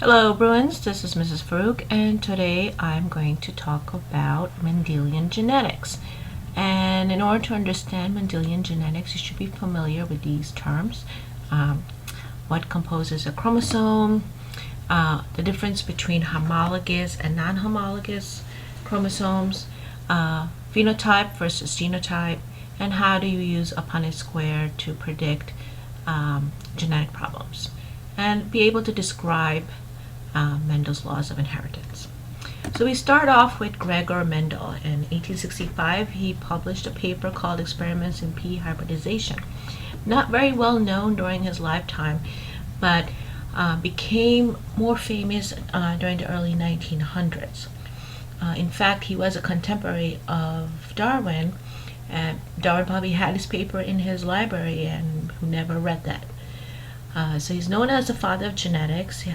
Hello Bruins, this is Mrs. Farouk, and today I'm going to talk about Mendelian genetics. And in order to understand Mendelian genetics, you should be familiar with these terms. What composes a chromosome, the difference between homologous and non-homologous chromosomes, phenotype versus genotype, and how do you use a Punnett Square to predict genetic problems, and be able to describe Mendel's laws of inheritance. So we start off with Gregor Mendel. In 1865, he published a paper called Experiments in Pea Hybridization. Not very well known during his lifetime, but became more famous during the early 1900s. In fact, he was a contemporary of Darwin, and Darwin probably had his paper in his library and who never read that. So he's known as the father of genetics.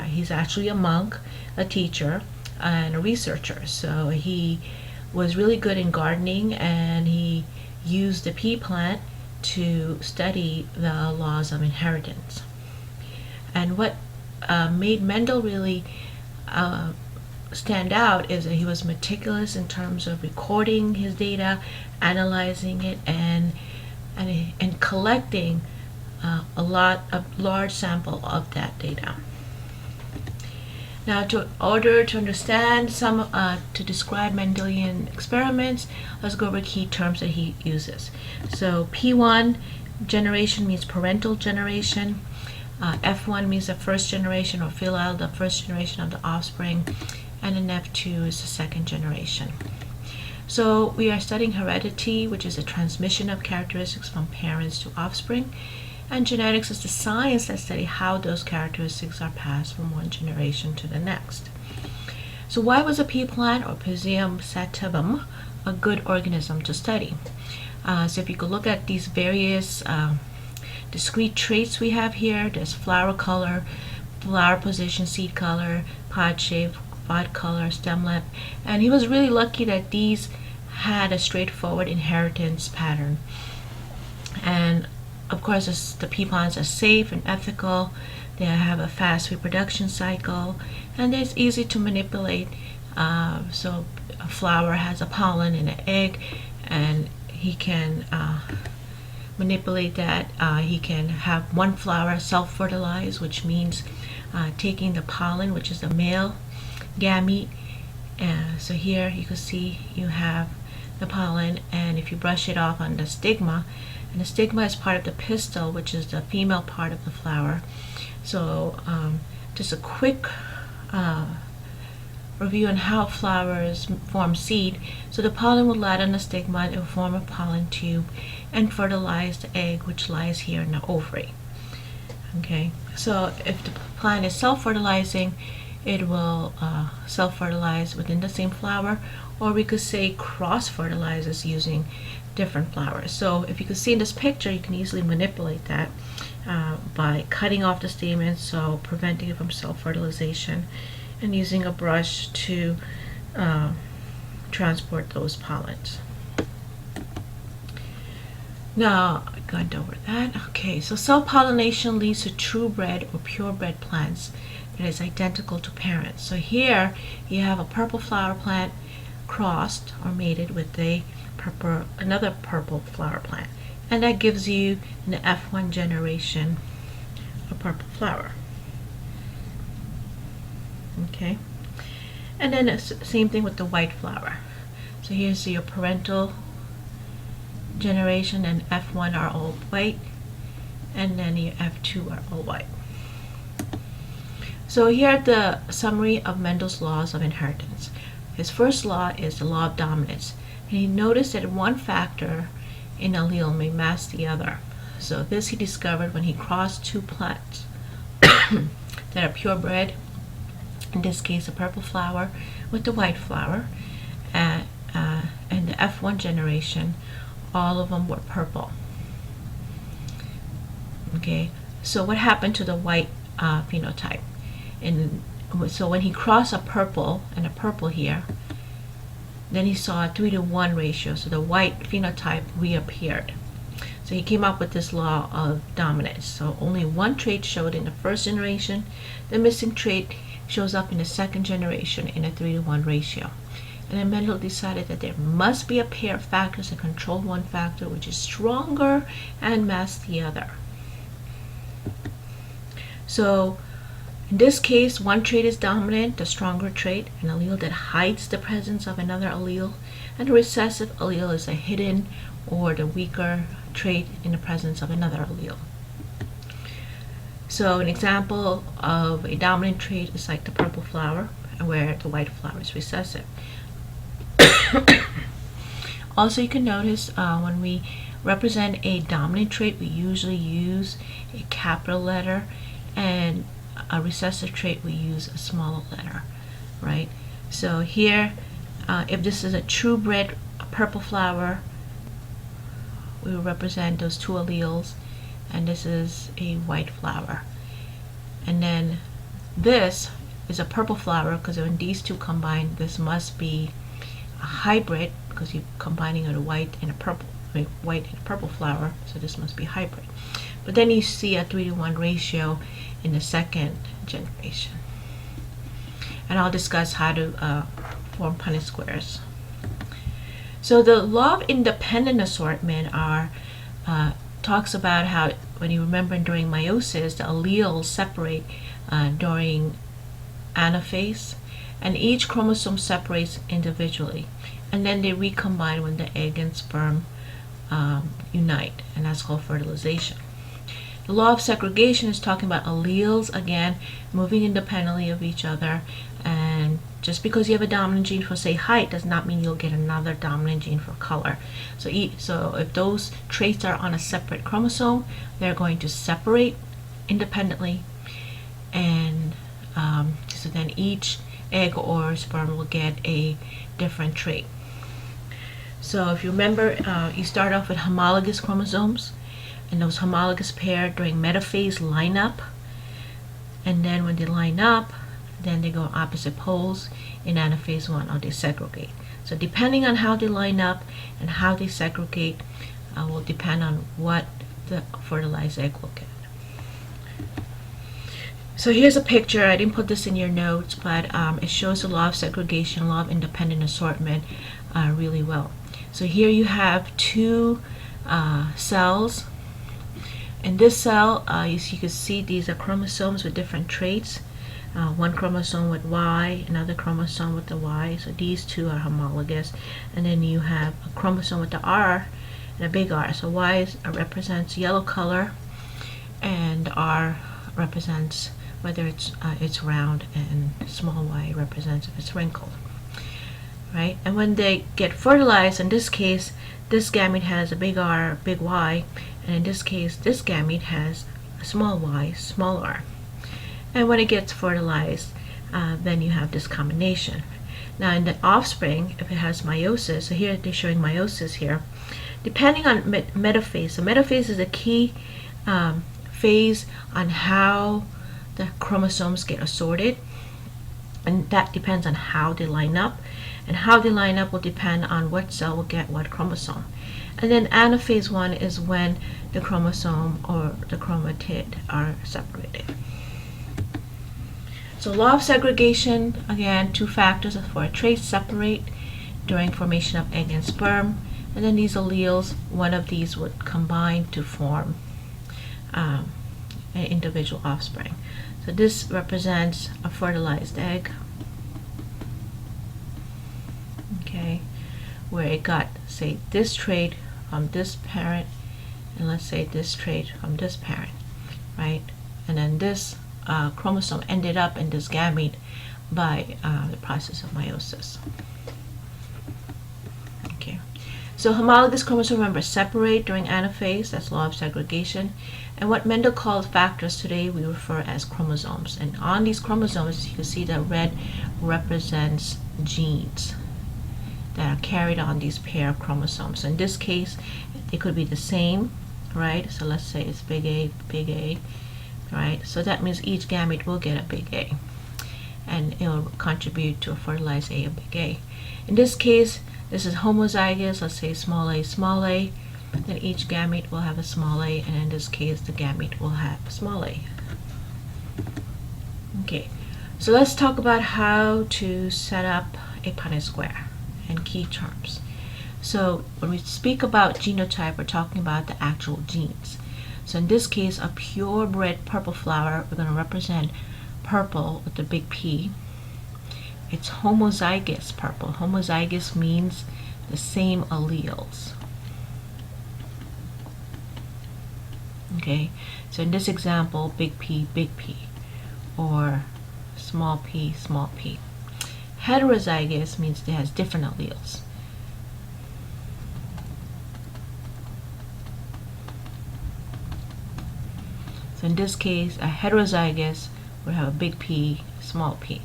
He's actually a monk, a teacher, and a researcher. So he was really good in gardening, and he used the pea plant to study the laws of inheritance. And what made Mendel really stand out is that he was meticulous in terms of recording his data, analyzing it, and collecting a large sample of that data. Now, in order to understand to describe Mendelian experiments, let's go over key terms that he uses. So P1 generation means parental generation. F1 means the first generation, or filial, the first generation of the offspring, and then F2 is the second generation. So we are studying heredity, which is a transmission of characteristics from parents to offspring. And genetics is the science that studies how those characteristics are passed from one generation to the next. So why was a pea plant, or Pisum sativum, a good organism to study? So if you could look at these various discrete traits we have here, there's flower color, flower position, seed color, pod shape, pod color, stem length, and he was really lucky that these had a straightforward inheritance pattern. And of course, the pea plants are safe and ethical. They have a fast reproduction cycle, and it's easy to manipulate. So a flower has a pollen in an egg, and he can manipulate that. He can have one flower self-fertilize, which means taking the pollen, which is the male gamete. So here you can see you have the pollen, and if you brush it off on the stigma, and the stigma is part of the pistil, which is the female part of the flower. So just a quick review on how flowers form seed. So the pollen will lie on the stigma, and it will form a pollen tube and fertilize the egg, which lies here in the ovary. Okay, so if the plant is self-fertilizing, it will self-fertilize within the same flower, or we could say cross-fertilizes using different flowers. So if you can see in this picture, you can easily manipulate that by cutting off the stamens, so preventing it from self-fertilization, and using a brush to transport those pollens. Now, I've gone over that. Okay, so self-pollination leads to true-bred or purebred plants that is identical to parents. So here you have a purple flower plant crossed or mated with another purple flower plant, and that gives you in the F1 generation a purple flower. Okay, and then it's the same thing with the white flower. So here's your parental generation, and F1 are all white, and then your F2 are all white. So here are the summary of Mendel's laws of inheritance. His first law is the law of dominance. And he noticed that one factor in allele may mask the other. So this he discovered when he crossed two plants that are purebred, in this case a purple flower with the white flower, and the F1 generation, all of them were purple. Okay, so what happened to the white phenotype? And so when he crossed a purple and a purple here, then he saw a 3-to-1 ratio, so the white phenotype reappeared. So he came up with this law of dominance. So only one trait showed in the first generation. The missing trait shows up in the second generation in a 3-to-1 ratio. And then Mendel decided that there must be a pair of factors that control one factor which is stronger and mask the other. So in this case, one trait is dominant, the stronger trait, an allele that hides the presence of another allele, and the recessive allele is a hidden or the weaker trait in the presence of another allele. So an example of a dominant trait is like the purple flower, where the white flower is recessive. Also, you can notice when we represent a dominant trait, we usually use a capital letter, and a recessive trait we use a smaller letter, right? So here, if this is a true bred purple flower, we will represent those two alleles, and this is a white flower. And then this is a purple flower, because when these two combine, this must be a hybrid, because you're combining a white and a purple, white and a purple flower, so this must be hybrid. But then you see a 3-to-1 ratio in the second generation. And I'll discuss how to form Punnett squares. So the law of independent assortment talks about how, when you remember during meiosis, the alleles separate during anaphase, and each chromosome separates individually, and then they recombine when the egg and sperm unite, and that's called fertilization. The law of segregation is talking about alleles, again, moving independently of each other, and just because you have a dominant gene for, say, height does not mean you'll get another dominant gene for color. So if those traits are on a separate chromosome, they're going to separate independently, and so then each egg or sperm will get a different trait. So if you remember, you start off with homologous chromosomes, and those homologous pair during metaphase line up, and then when they line up, then they go opposite poles in anaphase 1, or they segregate. So depending on how they line up and how they segregate will depend on what the fertilized egg will get. So here's a picture. I didn't put this in your notes, but it shows the law of segregation, law of independent assortment really well. So here you have two cells. In this cell, you can see these are chromosomes with different traits. One chromosome with Y, another chromosome with the Y, so these two are homologous. And then you have a chromosome with the R and a big R. So Y represents yellow color, and R represents whether it's round, and small y represents if it's wrinkled, right? And when they get fertilized, in this case, this gamete has a big R, big Y, and in this case, this gamete has a small y, small r. And when it gets fertilized, then you have this combination. Now in the offspring, if it has meiosis, so here they're showing meiosis here, depending on metaphase. So metaphase is a key phase on how the chromosomes get assorted, and that depends on how they line up, and how they line up will depend on what cell will get what chromosome. And then anaphase 1 is when the chromosome or the chromatid are separated. So law of segregation, again, two factors for a trait separate during formation of egg and sperm, and then these alleles, one of these would combine to form an individual offspring. So this represents a fertilized egg, okay, where it got, say, this trait from this parent, and let's say this trait from this parent, right? And then this chromosome ended up in this gamete by the process of meiosis. Okay, so homologous chromosomes, remember, separate during anaphase. That's law of segregation. And what Mendel called factors today we refer as chromosomes. And on these chromosomes, you can see that red represents genes that are carried on these pair of chromosomes. So in this case, it could be the same, right? So let's say it's big A, right? So that means each gamete will get a big A, and it will contribute to a fertilized A, a big A. In this case, this is homozygous, let's say small a, then each gamete will have a small a, and in this case the gamete will have a small a. Okay, so let's talk about how to set up a Punnett square and key terms. So when we speak about genotype, we're talking about the actual genes. So in this case, a purebred purple flower, we're going to represent purple with the big P. It's homozygous purple. Homozygous means the same alleles. Okay, so in this example, big P, or small p, small p. Heterozygous means it has different alleles. So in this case, a heterozygous would have a big P, small p.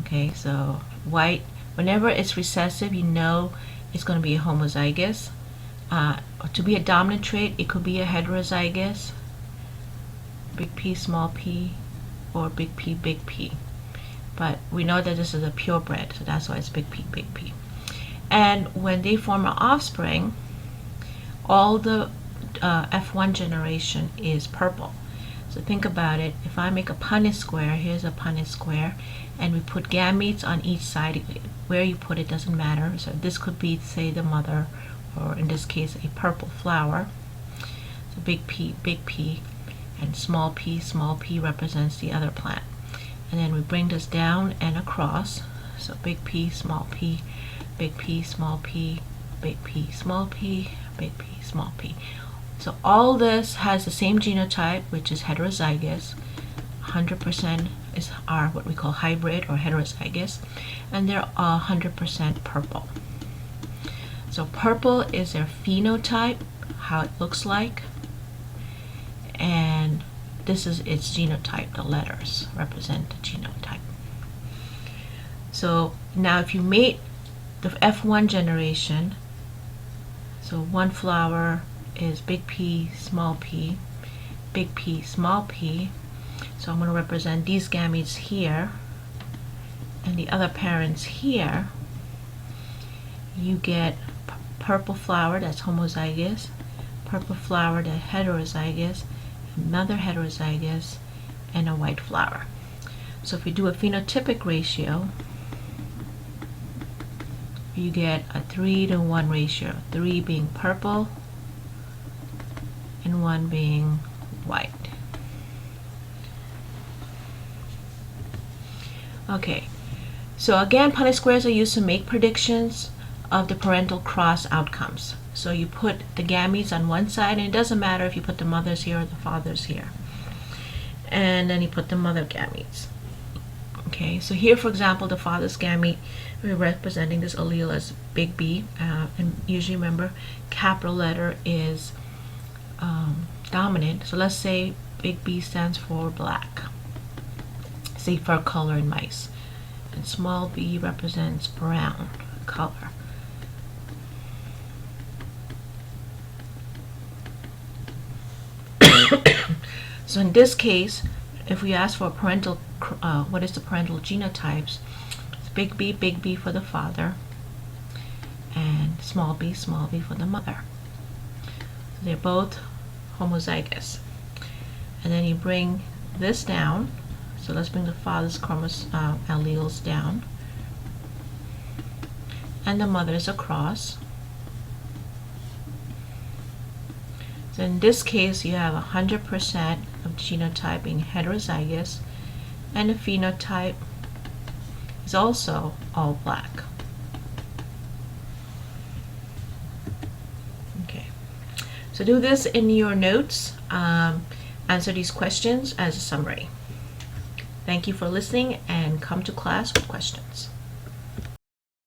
Okay, so white, whenever it's recessive, you know it's going to be a homozygous. To be a dominant trait, it could be a heterozygous, big P, small p, or big P. But we know that this is a purebred, so that's why it's big P. And when they form an offspring, all the F1 generation is purple. So think about it. If I make a Punnett square, here's a Punnett square, and we put gametes on each side, where you put it doesn't matter. So this could be, say, the mother, or in this case, a purple flower. So big P, and small p represents the other plant. And then we bring this down and across. So big P, small p, big P, small p, big P, small p, big P, small p. So all this has the same genotype, which is heterozygous. 100% are what we call hybrid or heterozygous, and they're 100% purple. So purple is their phenotype, how it looks like, and this is its genotype. The letters represent the genotype. So now if you mate the F1 generation, so one flower is big P, small p, big P, small p. So I'm going to represent these gametes here and the other parents here. You get purple flower that's homozygous, purple flower that's heterozygous, another heterozygous, and a white flower. So if you do a phenotypic ratio, you get a 3-to-1 ratio, 3 being purple and 1 being white. Okay, so again, Punnett squares are used to make predictions of the parental cross outcomes. So you put the gametes on one side, and it doesn't matter if you put the mothers here or the fathers here. And then you put the mother gametes. Okay, so here, for example, the father's gamete, we're representing this allele as big B, and usually remember, capital letter is dominant. So let's say big B stands for black, say fur color in mice, and small b represents brown color. So in this case, if we ask for a parental, what is the parental genotypes? It's big B for the father, and small b for the mother. So they're both homozygous. And then you bring this down. So let's bring the father's alleles down, and the mother's across. So in this case, you have 100% of genotype being heterozygous, and the phenotype is also all black. Okay, so do this in your notes. Answer these questions as a summary. Thank you for listening, and come to class with questions.